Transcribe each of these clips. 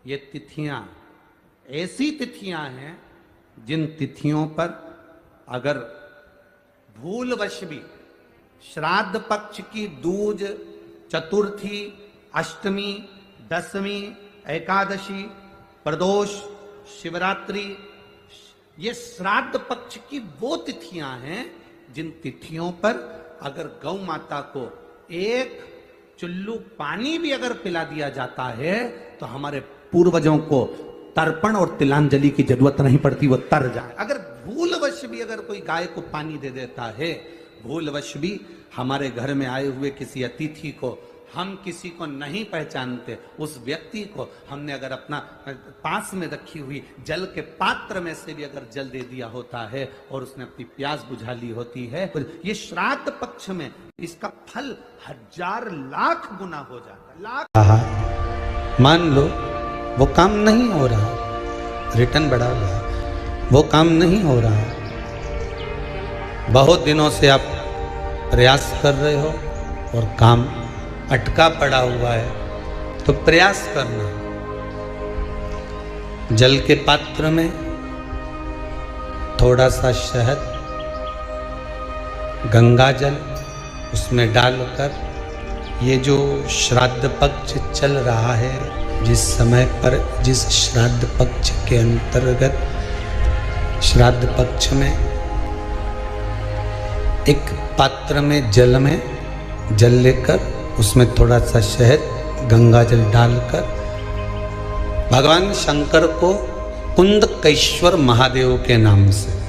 ये तिथियां ऐसी तिथियां हैं जिन तिथियों पर अगर भूलवश भी श्राद्ध पक्ष की दूज, चतुर्थी, अष्टमी, दसवीं, एकादशी, प्रदोष, शिवरात्रि, ये श्राद्ध पक्ष की वो तिथियां हैं जिन तिथियों पर अगर गौ माता को एक चुल्लू पानी भी अगर पिला दिया जाता है तो हमारे पूर्वजों को तर्पण और तिलांजलि की जरूरत नहीं पड़ती, वो तर जाए। अगर भूलवश भी अगर कोई गाय को पानी दे देता है, भूलवश भी हमारे घर में आए हुए किसी अतिथि को, हम किसी को नहीं पहचानते, उस व्यक्ति को हमने अगर अपना पास में रखी हुई जल के पात्र में से भी अगर जल दे दिया होता है और उसने अपनी प्यास बुझा ली होती है, तो ये श्राद्ध पक्ष में इसका फल 1000 लाख गुना हो जाता है। लाख। मान लो वो काम नहीं हो रहा, रिटर्न बढ़ा हुआ, वो काम नहीं हो रहा, बहुत दिनों से आप प्रयास कर रहे हो और काम अटका पड़ा हुआ है, तो प्रयास करना। जल के पात्र में थोड़ा सा शहद, गंगा जल उसमें डालकर ये जो श्राद्ध पक्ष चल रहा है, जिस समय पर जिस श्राद्ध पक्ष के अंतर्गत श्राद्ध पक्ष में एक पात्र में जल लेकर उसमें थोड़ा सा शहद, गंगा जल डालकर भगवान शंकर को कुंदकेश्वर महादेव के नाम से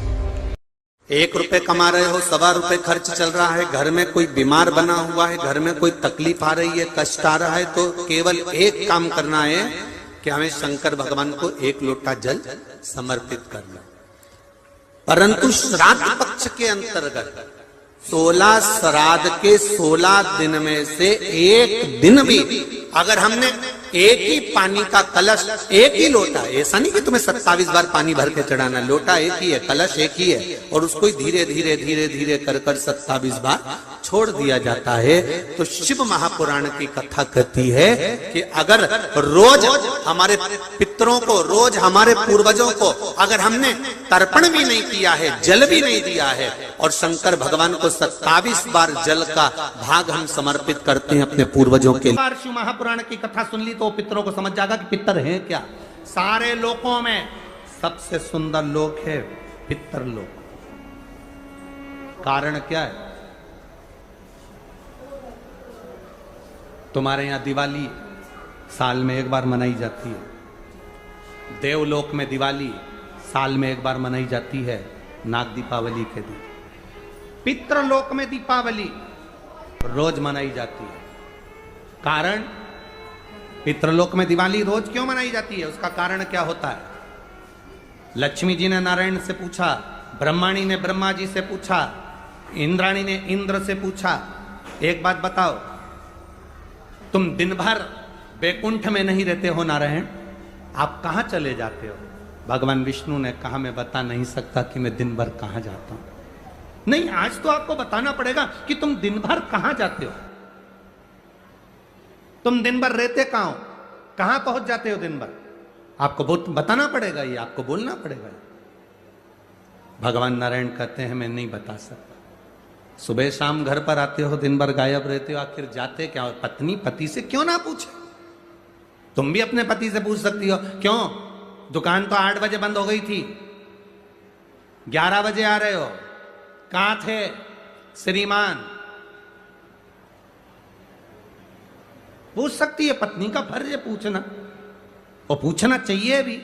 1 रुपए कमा रहे हो, 1.25 रुपए खर्च चल रहा है, घर में कोई बीमार बना हुआ है, घर में कोई तकलीफ आ रही है, कष्ट आ रहा है, तो केवल एक काम करना है कि हमें शंकर भगवान को 1 लोटा जल समर्पित करना। परंतु श्राद्ध पक्ष के अंतर्गत 16 श्राद्ध के 16 दिन में से एक दिन भी अगर हमने एक ही पानी का कलश, एक ही लोटा, ऐसा नहीं कि तुम्हें 27 बार पानी भर के चढ़ाना, लोटा एक ही है, कलश एक ही है, और उसको धीरे धीरे धीरे धीरे कर 27 बार छोड़ दिया जाता है, तो शिव महापुराण की कथा कहती है कि अगर रोज हमारे पितरों को, रोज हमारे पूर्वजों को अगर हमने तर्पण भी नहीं किया है, जल भी नहीं दिया है, और शंकर भगवान को 27 बार जल का भाग हम समर्पित करते हैं अपने पूर्वजों के लिए। शिव महापुराण की कथा सुन ली तो पितरों को समझ जाएगा कि पितर है क्या। सारे लोकों में सबसे सुंदर लोक है पितर लोक। कारण क्या है? तुम्हारे यहां दिवाली साल में एक बार मनाई जाती है, देवलोक में दिवाली साल में एक बार मनाई जाती है, नाग दीपावली के दिन। पितृलोक में दीपावली रोज मनाई जाती है। कारण, पितृलोक में दिवाली रोज क्यों मनाई जाती है, उसका कारण क्या होता है? लक्ष्मी जी ने नारायण से पूछा, ब्रह्माणी ने ब्रह्मा जी से पूछा, इंद्राणी ने इंद्र से पूछा, एक बात बताओ, तुम दिन भर बैकुंठ में नहीं रहते हो नारायण, आप कहां चले जाते हो? भगवान विष्णु ने कहा, मैं बता नहीं सकता कि मैं दिन भर कहां जाता हूं। नहीं, आज तो आपको बताना पड़ेगा कि तुम दिन भर कहां जाते हो, तुम दिन भर रहते कहां हो, कहां पहुंच जाते हो दिन भर, आपको बताना पड़ेगा, ये आपको बोलना पड़ेगा। भगवान नारायण कहते हैं, मैं नहीं बता सकता। सुबह शाम घर पर आते हो, दिन भर गायब रहते हो, आखिर जाते क्या हो? पत्नी पति से क्यों ना पूछे? तुम भी अपने पति से पूछ सकती हो, क्यों दुकान तो 8 बजे बंद हो गई थी, 11 बजे आ रहे हो, कहां थे श्रीमान? पूछ सकती है, पत्नी का फर्ज है पूछना, और पूछना चाहिए भी,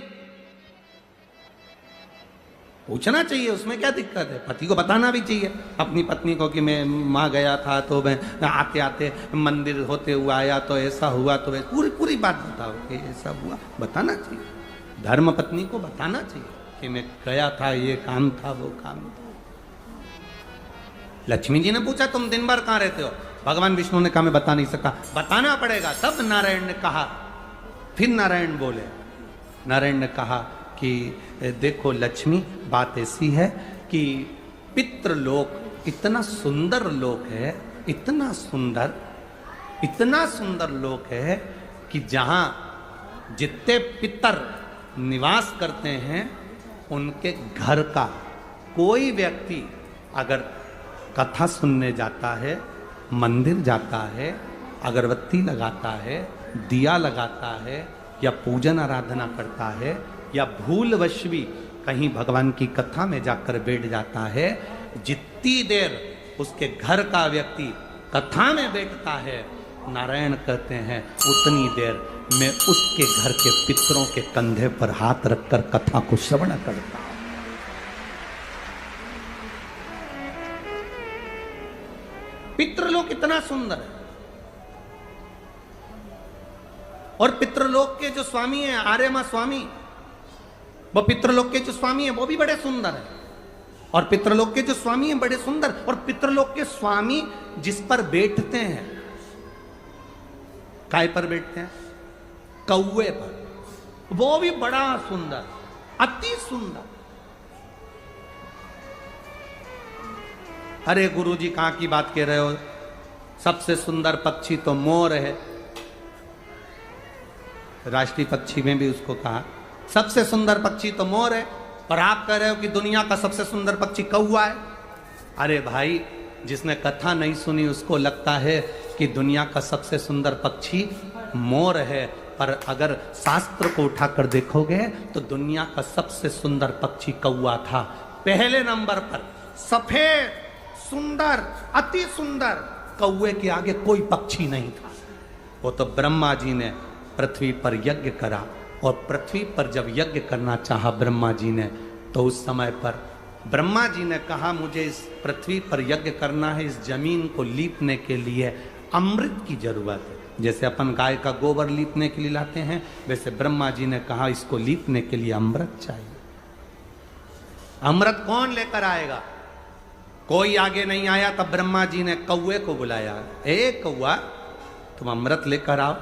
पूछना चाहिए, उसमें क्या दिक्कत है? पति को बताना भी चाहिए अपनी पत्नी को कि मैं वहां गया था, तो मैं आते आते मंदिर होते हुआ आया, तो ऐसा हुआ, तो पूरी बात बताओ कि ऐसा हुआ, बताना चाहिए। धर्म पत्नी को बताना चाहिए कि मैं गया था, ये काम था, वो काम था। लक्ष्मी जी ने पूछा, तुम दिन भर कहां रहते हो? भगवान विष्णु ने कहा, मैं बता नहीं सकता। बताना पड़ेगा। तब नारायण ने कहा, फिर नारायण बोले, नारायण ने कहा कि देखो लक्ष्मी, बात ऐसी है कि पितृलोक इतना सुंदर लोक है, इतना सुंदर लोक है कि जहां जितने पितर निवास करते हैं उनके घर का कोई व्यक्ति अगर कथा सुनने जाता है, मंदिर जाता है, अगरबत्ती लगाता है, दिया लगाता है या पूजन आराधना करता है या भूलवश भी कहीं भगवान की कथा में जाकर बैठ जाता है, जितनी देर उसके घर का व्यक्ति कथा में बैठता है, नारायण कहते हैं, उतनी देर मैं उसके घर के पितरों के कंधे पर हाथ रखकर कथा को श्रवण करता हूं। पितृलोक कितना सुंदर है। और पितृलोक के जो स्वामी हैं, आर्यमा स्वामी, वो पितृलोक के जो स्वामी हैं वो भी बड़े सुंदर हैं। और पितृलोक के जो स्वामी हैं बड़े सुंदर, और पितृलोक के स्वामी जिस पर बैठते हैं, काय पर बैठते हैं? कौवे पर। वो भी बड़ा सुंदर, अति सुंदर। अरे गुरुजी कहां की बात कह रहे हो? सबसे सुंदर पक्षी तो मोर है। राष्ट्रीय पक्षी में भी उसको कहा सबसे सुंदर पक्षी तो मोर है, और आप कह रहे हो कि दुनिया का सबसे सुंदर पक्षी कौवा है। अरे भाई, जिसने कथा नहीं सुनी उसको लगता है कि दुनिया का सबसे सुंदर पक्षी मोर है, पर अगर शास्त्र को उठाकर देखोगे तो दुनिया का सबसे सुंदर पक्षी कौवा था। पहले नंबर पर सफेद, सुंदर, अति सुंदर कौवे के आगे कोई पक्षी नहीं था। वो तो ब्रह्मा जी ने पृथ्वी पर यज्ञ करा, और पृथ्वी पर जब यज्ञ करना चाहा ब्रह्मा जी ने, तो उस समय पर ब्रह्मा जी ने कहा मुझे इस पृथ्वी पर यज्ञ करना है, इस जमीन को लीपने के लिए अमृत की जरूरत है। जैसे अपन गाय का गोबर लीपने के लिए लाते हैं, वैसे ब्रह्मा जी ने कहा इसको लीपने के लिए अमृत चाहिए। अमृत कौन लेकर आएगा? कोई आगे नहीं आया, तब ब्रह्मा जी ने कौवे को बुलाया। ए कौवा, तुम अमृत लेकर आओ,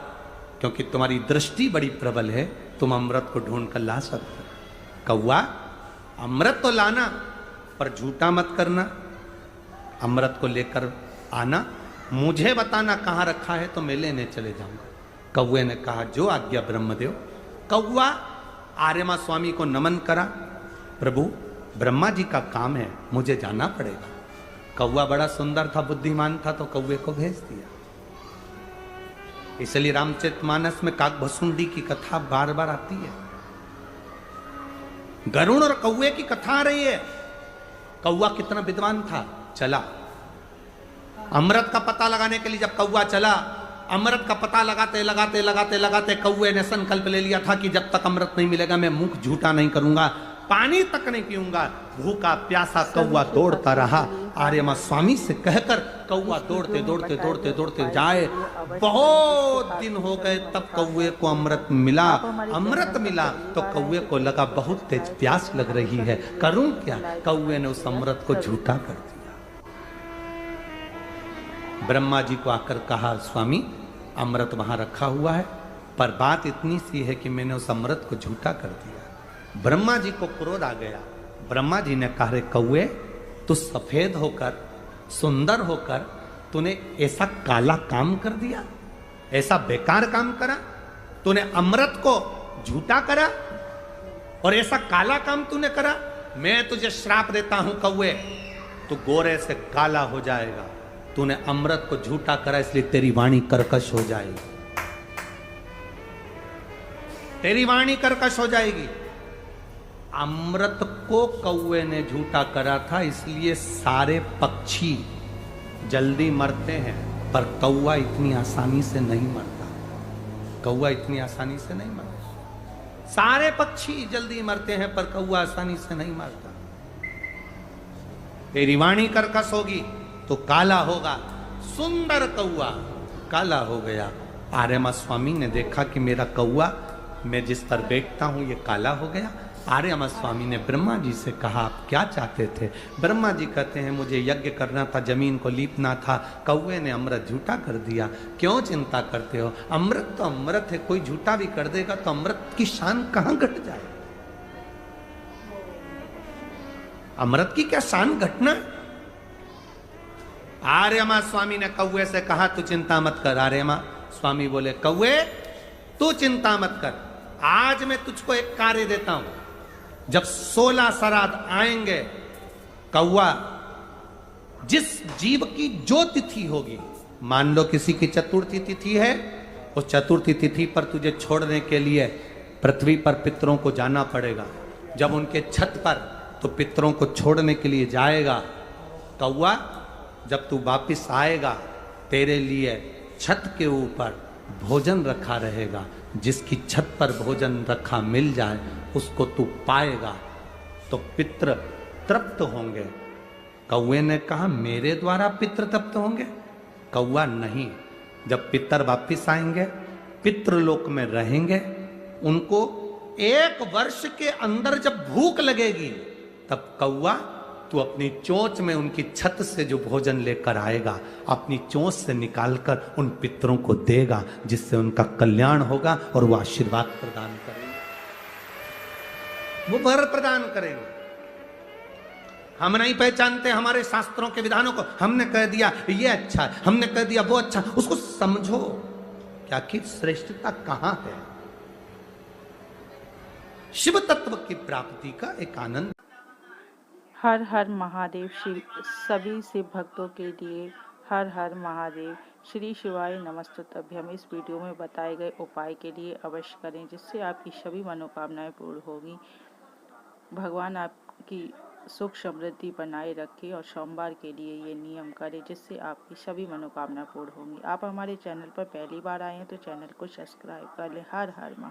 क्योंकि तुम्हारी दृष्टि बड़ी प्रबल है, तुम अमृत को ढूंढ कर ला सकते हो। कौवा, अमृत तो लाना, पर झूठा मत करना। अमृत को लेकर आना, मुझे बताना कहाँ रखा है तो मैं लेने चले जाऊंगा। कौवे ने कहा जो आज्ञा ब्रह्मदेव। कौवा आर्यमा स्वामी को नमन करा, प्रभु ब्रह्मा जी का काम है, मुझे जाना पड़ेगा। कौवा बड़ा सुंदर था, बुद्धिमान था, तो कौवे को भेज दिया। इसलिए रामचरितमानस में काकभसुंडी की कथा बार बार आती है। गरुड़ और कौवे की कथा आ रही है। कौवा कितना विद्वान था, चला अमृत का पता लगाने के लिए। जब कौवा चला, अमृत का पता लगाते लगाते लगाते लगाते कौवे ने संकल्प ले लिया था कि जब तक अमृत नहीं मिलेगा मैं मुख झूठा नहीं करूंगा, पानी तक नहीं पीऊंगा। भूखा प्यासा कौवा दौड़ता रहा। आर्यमा स्वामी से कहकर कौवा दौड़ते दौड़ते दौड़ते दौड़ते जाए। बहुत दिन हो गए, तब कौवे को अमृत मिला। अमृत मिला तो कौवे को लगा बहुत तेज प्यास लग रही है, करूं क्या? कौवे ने उस अमृत को झूठा कर दिया। ब्रह्मा जी को आकर कहा स्वामी अमृत वहां रखा हुआ है, पर बात इतनी सी है कि मैंने उस अमृत को झूठा कर दिया। ब्रह्मा जी को क्रोध आ गया। ब्रह्मा जी ने कहा रे कौवे, तू सफेद होकर सुंदर होकर तूने ऐसा काला काम कर दिया, ऐसा बेकार काम करा, तूने अमृत को झूठा करा और ऐसा काला काम तूने करा। मैं तुझे श्राप देता हूं कौवे, तू गोरे से काला हो जाएगा। तूने अमृत को झूठा करा, इसलिए तेरी वाणी कर्कश हो जाएगी, तेरी वाणी कर्कश हो जाएगी। अमृत को कौवे ने झूठा करा था, इसलिए सारे पक्षी जल्दी मरते हैं, पर कौवा इतनी आसानी से नहीं मरता। कौवा इतनी आसानी से नहीं मरता। सारे पक्षी जल्दी मरते हैं, पर कौवा आसानी से नहीं मरता। तेरी वाणी कर्कश होगी तो काला होगा। सुंदर कौवा काला हो गया। आर्यमा स्वामी ने देखा कि मेरा कौवा, मैं जिस पर बैठता हूं, ये काला हो गया। आर्यमा स्वामी ने ब्रह्मा जी से कहा आप क्या चाहते थे? ब्रह्मा जी कहते हैं मुझे यज्ञ करना था, जमीन को लीपना था, कौवे ने अमृत झूठा कर दिया। क्यों चिंता करते हो? अमृत तो अमृत है, कोई झूठा भी कर देगा तो अमृत की शान कहां घट जाए? अमृत की क्या शान घटना? आर्यमा स्वामी ने कौवे से कहा तू चिंता मत कर। आर्यमा स्वामी बोले कौवे तू चिंता मत कर, आज मैं तुझको एक कार्य देता हूं, जब 16 श्राद्ध आएंगे, कौआ, जिस जीव की जो तिथि होगी, मान लो किसी की चतुर्थी तिथि है, उस चतुर्थी तिथि पर तुझे छोड़ने के लिए पृथ्वी पर पितरों को जाना पड़ेगा। जब उनके छत पर तो पितरों को छोड़ने के लिए जाएगा, कौआ, जब तू वापिस आएगा, तेरे लिए छत के ऊपर भोजन रखा रहेगा। जिसकी छत पर भोजन रखा मिल जाए उसको तू पाएगा तो पितृ तृप्त होंगे। कौए ने कहा, मेरे द्वारा पितृ तृप्त होंगे? कौआ, नहीं, जब पितर वापिस आएंगे, पितृलोक में रहेंगे, उनको 1 वर्ष के अंदर जब भूख लगेगी, तब कौआ तू अपनी चोंच में उनकी छत से जो भोजन लेकर आएगा, अपनी चोंच से निकालकर उन पितरों को देगा, जिससे उनका कल्याण होगा और वो आशीर्वाद प्रदान करेंगे, वो वर प्रदान करेंगे। हम नहीं पहचानते हमारे शास्त्रों के विधानों को, हमने कह दिया ये अच्छा है, हमने कह दिया वो अच्छा, उसको समझो क्या कि श्रेष्ठता कहां है। शिव तत्व की प्राप्ति का एक आनंद। हर हर महादेव। सभी शिव भक्तों के लिए हर हर महादेव। श्री शिवाय नमस्तुभ्यम। इस वीडियो में बताए गए उपाय के लिए अवश्य करें, जिससे आपकी सभी मनोकामनाएं पूर्ण होगी। भगवान आपकी सुख समृद्धि बनाए रखे और सोमवार के लिए ये नियम करें, जिससे आपकी सभी मनोकामना पूर्ण होंगी। आप हमारे चैनल पर पहली बार आए हैं तो चैनल को सब्सक्राइब कर लें। हर हर महादेव।